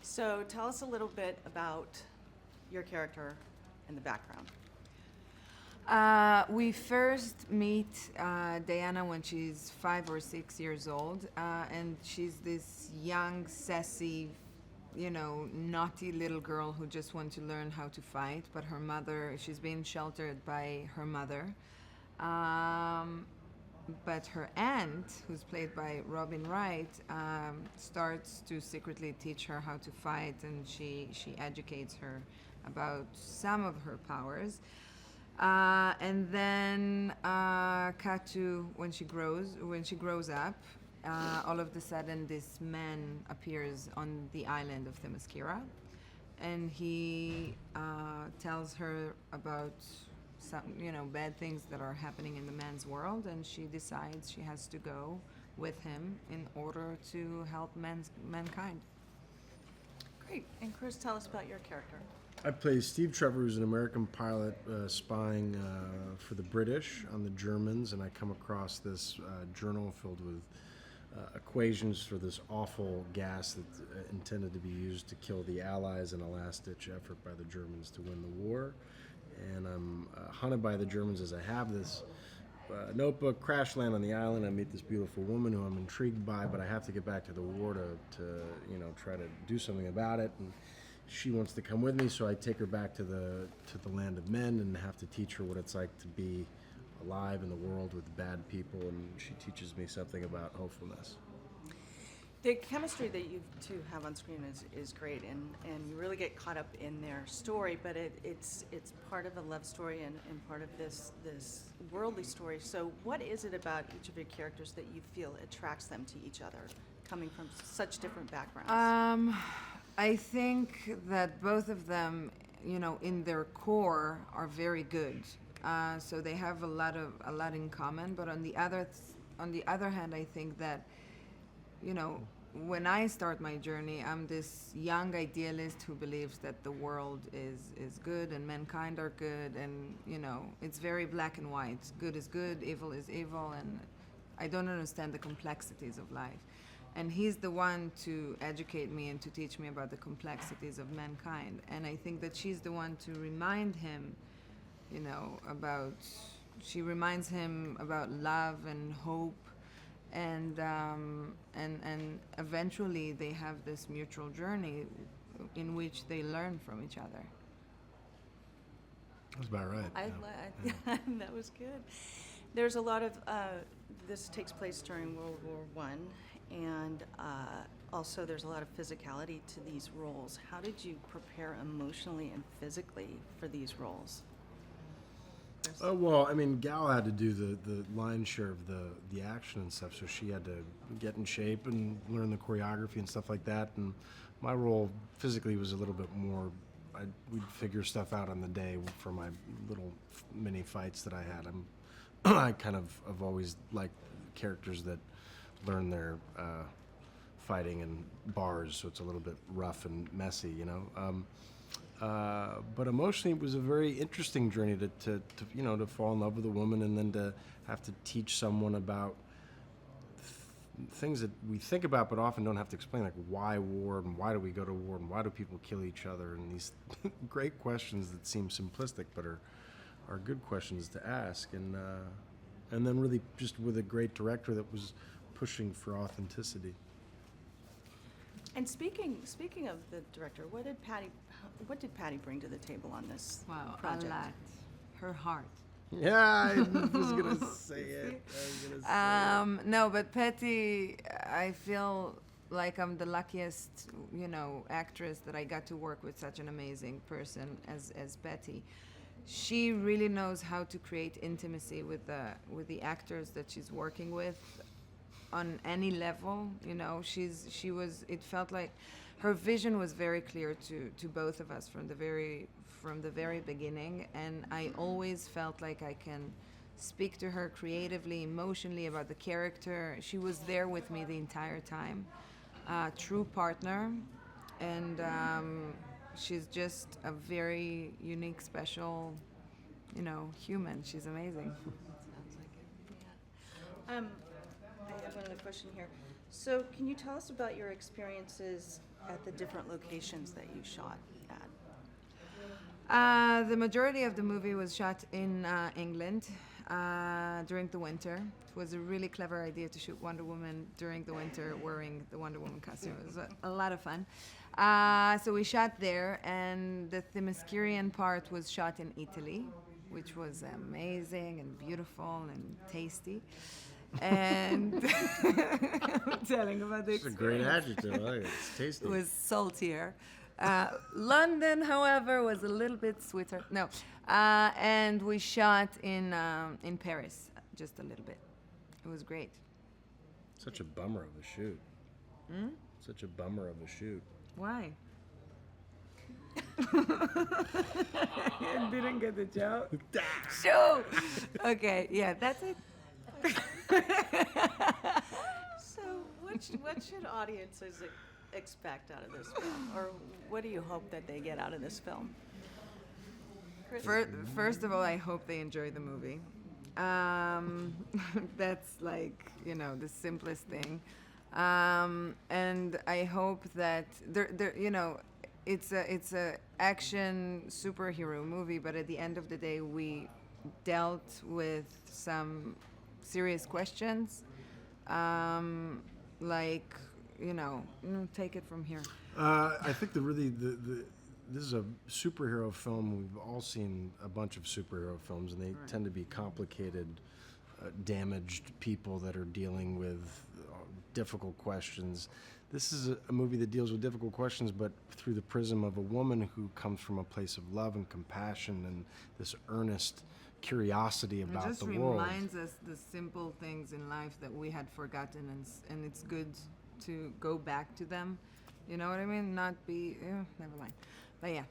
So tell us a little bit about your character and the background. We first meet Diana when she's 5 or 6 years old, and she's this young, sassy, naughty little girl who just wants to learn how to fight. But her mother, she's being sheltered by her mother. But her aunt, who's played by Robin Wright, starts to secretly teach her how to fight, and she educates her about some of her powers. And then cut to when she grows up, all of a sudden this man appears on the island of Themyscira, and he tells her about some bad things that are happening in the man's world, and she decides she has to go with him in order to help mankind. Great. And Chris, tell us about your character. I play Steve Trevor, who's an American pilot spying for the British on the Germans, and I come across this journal filled with equations for this awful gas that's intended to be used to kill the Allies in a last-ditch effort by the Germans to win the war. And I'm hunted by the Germans as I have this notebook, crash land on the island. I meet this beautiful woman who I'm intrigued by, but I have to get back to the war to try to do something about it. And she wants to come with me, so I take her back to the land of men and have to teach her what it's like to be alive in the world with bad people, and she teaches me something about hopefulness. The chemistry that you two have on screen is great, and you really get caught up in their story, but it's part of a love story and part of this worldly story. So what is it about each of your characters that you feel attracts them to each other, coming from such different backgrounds? I think that both of them, in their core, are very good. So they have a lot in common. But on the other hand, I think that, when I start my journey, I'm this young idealist who believes that the world is good and mankind are good, and it's very black and white. Good is good, evil is evil, and I don't understand the complexities of life. And he's the one to educate me and to teach me about the complexities of mankind. And I think that she's the one to remind him, she reminds him about love and hope, and eventually they have this mutual journey in which they learn from each other. That's about right. That was good. There's a lot of this takes place during World War I, and also there's a lot of physicality to these roles. How did you prepare emotionally and physically for these roles? Well, I mean, Gal had to do the lion's share of the action and stuff, so she had to get in shape and learn the choreography and stuff like that. And my role physically was a little bit more, we'd figure stuff out on the day for my little mini fights that I had. I kind of have always liked characters that learn their fighting in bars, so it's a little bit rough and messy, But emotionally, it was a very interesting journey to fall in love with a woman, and then to have to teach someone about things that we think about but often don't have to explain, like why war, and why do we go to war, and why do people kill each other, and these great questions that seem simplistic but are good questions to ask, and then really just with a great director that was pushing for authenticity. And speaking of the director, what did Patty bring to the table on this project? A lot. Her heart. Yeah, I was gonna say it. No, but Patty, I feel like I'm the luckiest, actress that I got to work with such an amazing person as Patty. She really knows how to create intimacy with the actors that she's working with on any level. It felt like her vision was very clear to both of us from the very beginning, and I always felt like I can speak to her creatively, emotionally about the character. She was there with me the entire time. True partner, and she's just a very unique, special, human. She's amazing. Sounds like it. Yeah. I have another question here. So can you tell us about your experiences at the different locations that you shot at? The majority of the movie was shot in England during the winter. It was a really clever idea to shoot Wonder Woman during the winter wearing the Wonder Woman costume. It was a lot of fun. So we shot there, and the Themyscirian part was shot in Italy, which was amazing and beautiful and tasty. And I'm telling about the It's a great adjective. I like it. It's tasty. it was saltier. London, however, was a little bit sweeter. No, and we shot in Paris just a little bit. It was great. Such a bummer of a shoot. Such a bummer of a shoot. Why? You didn't get the joke. Shoo! Okay, yeah, that's it. So what should audiences expect out of this film? Or what do you hope that they get out of this film? Chris? First of all, I hope they enjoy the movie. That's like, the simplest thing. And I hope that it's a action superhero movie, but at the end of the day, we dealt with some serious questions, take it from here. I think this is a superhero film. We've all seen a bunch of superhero films, and they tend to be complicated, damaged people that are dealing with difficult questions. This is a movie that deals with difficult questions, but through the prism of a woman who comes from a place of love and compassion and this earnest curiosity about it just the world. reminds us the simple things in life that we had forgotten, and it's good to go back to them. You know what I mean? Not be, never mind. But yeah.